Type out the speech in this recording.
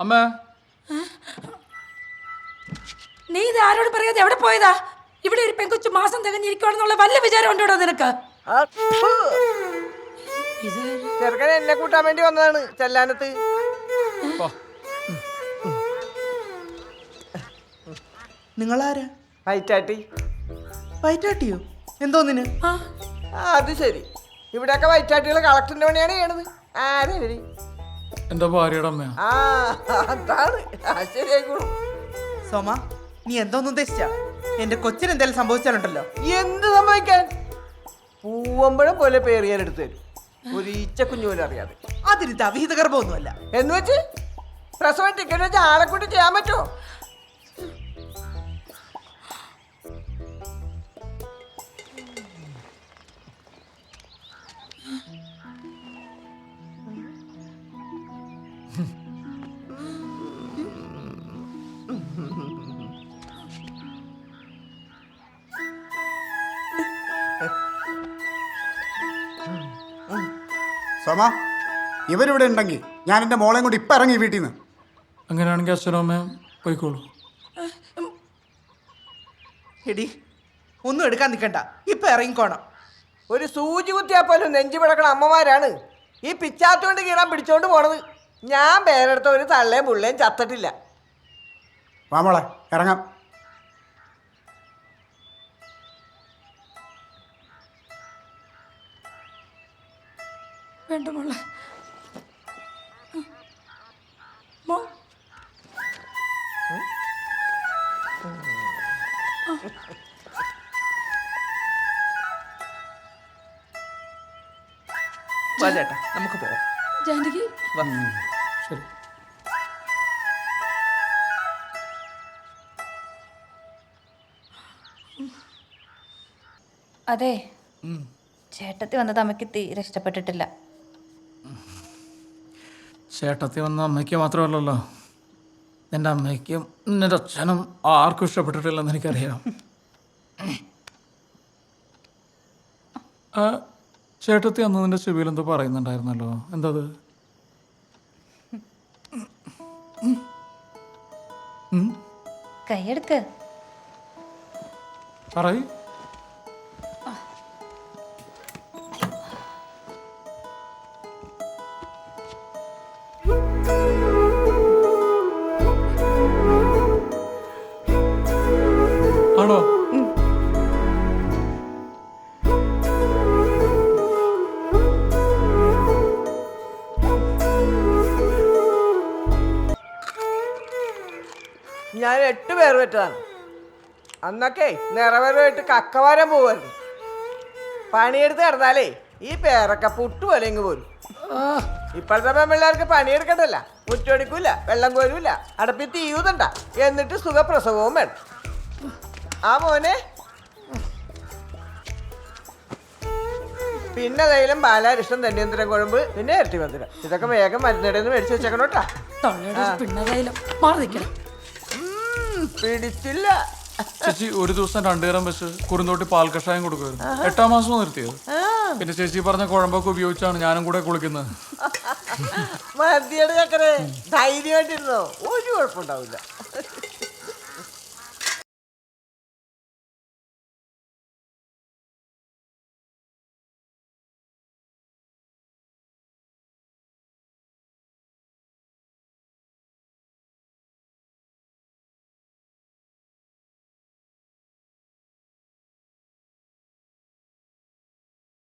അമ്മേ, നീ ഇത് ആരോട് പറയാതെ എവിടെ പോയതാ? ഇവിടെ ഒരു പെൺകൊച്ചു മാസം തികഞ്ഞിരിക്കുവാണെന്നുള്ള വല്ല വിചാരം ഉണ്ടോടോ നിനക്ക്? ചെറുക്കൻ എന്നെ കൂട്ടാൻ വേണ്ടി വന്നതാണ് ചെല്ലാനത്ത്. നിങ്ങളാരാ? വൈറ്റാട്ടി. വയറ്റാട്ടിയോ? എന്തോന്നിന്? അത് ശരി, ഇവിടെയൊക്കെ വൈറ്റാട്ടികൾ കളക്ടറിന്റെ പണിയാണ് ചെയ്യണത്. ആരാ എന്റെ ഭാര്യയുടെ അമ്മയാ. അതാണ്. ശരിയായിക്കോളും. സോമ, നീ എന്തോന്ന് ഉദ്ദേശിച്ച? എന്റെ കൊച്ചിന് എന്തെങ്കിലും സംഭവിച്ചാലുണ്ടല്ലോ. എന്ത് സംഭവിക്കാൻ? പൂവമ്പഴം പോലെ പേറിയാൻ എടുത്തു തരും, ഒരു ഈച്ച കുഞ്ഞു പോലും അറിയാതെ. അതിന് അവിഹിത ഗർഭമൊന്നുമല്ല. എന്ന് വെച്ച് പ്രസവം ടിക്കറ്റ് വെച്ച് ആളെ കൊണ്ട് ചെയ്യാൻ പറ്റുമോ? സോമ, ഇവരിവിടെ ഉണ്ടെങ്കിൽ ഞാൻ എൻ്റെ മോളെയും കൊണ്ട് ഇപ്പം ഇറങ്ങി വീട്ടിൽ നിന്ന്. അങ്ങനെയാണെങ്കിൽ അച്ഛനും അമ്മയും പോയിക്കോളൂ. എടി, ഒന്നും എടുക്കാൻ നിൽക്കണ്ട, ഇപ്പൊ ഇറങ്ങിക്കോണം. ഒരു സൂചി കുത്തിയാ പോലും നെഞ്ചു പിടക്കണ അമ്മമാരാണ് ഈ പിച്ചാത്തോണ്ട് കീറാൻ പിടിച്ചോണ്ട് പോണത്. ഞാൻ പേരെടുത്ത ഒരു തള്ളയും പുള്ളയും ചത്തിട്ടില്ല. വാ മോളെ, ഇറങ്ങാം. വേണ്ട മോളെ. വാ ചേട്ടാ, നമുക്ക് പോവാം. ജാനകി, ശരി. അതെ, ചേട്ടത്തി വന്നത് അമ്മയ്ക്ക് തീരെ ഇഷ്ടപ്പെട്ടിട്ടില്ല. ചേട്ടത്തി വന്ന അമ്മയ്ക്ക് മാത്രമല്ലല്ലോ, എൻ്റെ അമ്മയ്ക്കും എൻ്റെ അച്ഛനും ആർക്കും ഇഷ്ടപ്പെട്ടിട്ടില്ലെന്ന് എനിക്കറിയാം. ചേട്ടത്തി അന്ന് നിന്റെ ചെവിയിൽ എന്തോ പറയുന്നുണ്ടായിരുന്നല്ലോ, എന്തത്? കൈയെടുക്ക്. പറയ്. ആണോ? ഞാൻ 8 പേർ പറ്റതാണ്. അന്നൊക്കെ നിറവരമായിട്ട് കക്കവാരം പോവായിരുന്നു. പണിയെടുത്ത് കിടന്നാലേ ഈ പേരൊക്കെ പുട്ടുപോലെ ഇങ്ങ് പോരും. ഇപ്പോഴത്തെ പെൺപിള്ളേർക്ക് പണിയെടുക്കണ്ടല്ല, മുറ്റൊടിക്കൂല, വെള്ളം കോരൂല, അടപ്പി തീയൂതണ്ട, എന്നിട്ട് സുഖപ്രസവവും വേണം. ആ മോനെ പിന്നെ ഏതായാലും ബാലാരിഷ്ടം ധന്യന്തരം കുഴമ്പ്, പിന്നെ ഇരട്ടി മന്ദിരം, ഇതൊക്കെ വേഗം മരുന്നിടന്ന് മേടിച്ച് വെച്ചേക്കണോട്ടാ. മാറി നിൽക്കണം. പിടിച്ചില്ല. ചേച്ചി ഒരു ദിവസം 2 നേരം വെച്ച് കുറുന്തോട്ടി പാൽ കഷായം കൊടുക്കുമായിരുന്നു. 8ാം മാസം നിർത്തിയത്. പിന്നെ ചേച്ചി പറഞ്ഞ കുഴമ്പൊക്കെ ഉപയോഗിച്ചാണ് ഞാനും കൂടെ കുളിക്കുന്നത്. മതിയുടെ ചക്കരെ ധൈര്യമായിട്ടിരുന്നോ, ഒരു കുഴപ്പമുണ്ടാവില്ല.